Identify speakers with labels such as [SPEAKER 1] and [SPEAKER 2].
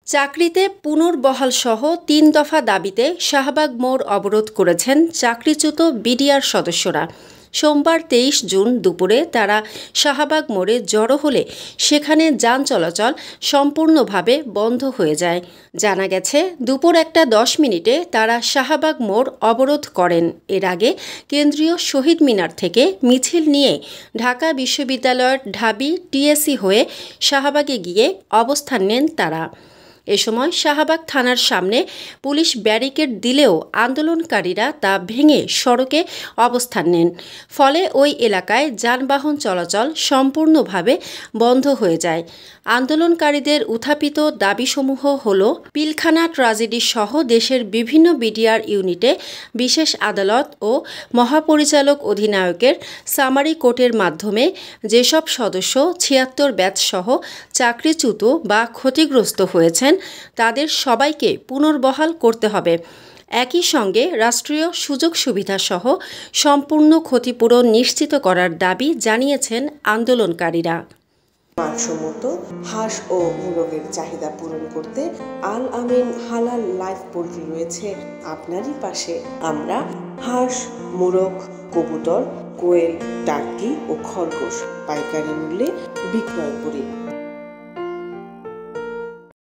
[SPEAKER 1] চাকরিতে পুনর্বহাল সহ ৩ দফা দাবিতে শাহবাগ মোড় অবরোধ করেছেন চাকরিচ্যুত বিডিআর সদস্যরা। সোমবার ২৩ জুন দুপুরে তারা শাহবাগ মোড়ে জড়ো হলে সেখানে যান চলাচল সম্পূর্ণভাবে বন্ধ হয়ে যায়। জানা গেছে, দুপুর ১:১০ তারা শাহবাগ মোড় অবরোধ করেন। এর আগে কেন্দ্রীয় শহীদ মিনার থেকে মিছিল নিয়ে ঢাকা বিশ্ববিদ্যালয়ের ঢাবি টিএসসি হয়ে শাহবাগে গিয়ে অবস্থান নেন তারা। এ সময় শাহবাগ থানার সামনে পুলিশ ব্যারিকেড দিলেও আন্দোলনকারীরা তা ভেঙে সড়কে অবস্থান নেন। ফলে ওই এলাকায় যানবাহন চলাচল সম্পূর্ণভাবে বন্ধ হয়ে যায়। আন্দোলনকারীদের উত্থাপিত দাবিসমূহ হল পিলখানা ট্র্যাজেডি সহ দেশের বিভিন্ন বিডিআর ইউনিটে বিশেষ আদালত ও মহাপরিচালক অধিনায়কের সামারি কোর্টের মাধ্যমে যেসব সদস্য ৭৬ ব্যাচ সহ চাকরিচ্যুত বা ক্ষতিগ্রস্ত হয়েছেন তাদের সবাইকে পুনর্বহাল করতে হবে। একই সঙ্গে রাষ্ট্রীয় সুযোগ সুবিধাসহ সম্পূর্ণ ক্ষতিপূরণ নিশ্চিত করার দাবি জানিয়েছেন আন্দোলনকারীরা।
[SPEAKER 2] মানসম্মত হাঁস ও মোরগের চাহিদা পূরণ করতে আল আমিন হালাল লাইফ পোল্ট্রি রয়েছে আপনারই পাশে। আমরা হাঁস, মোরগ, কবুতর, কোয়েল, টার্কি ও খরগোশ পাইকারি মূল্যে বিক্রয় করি।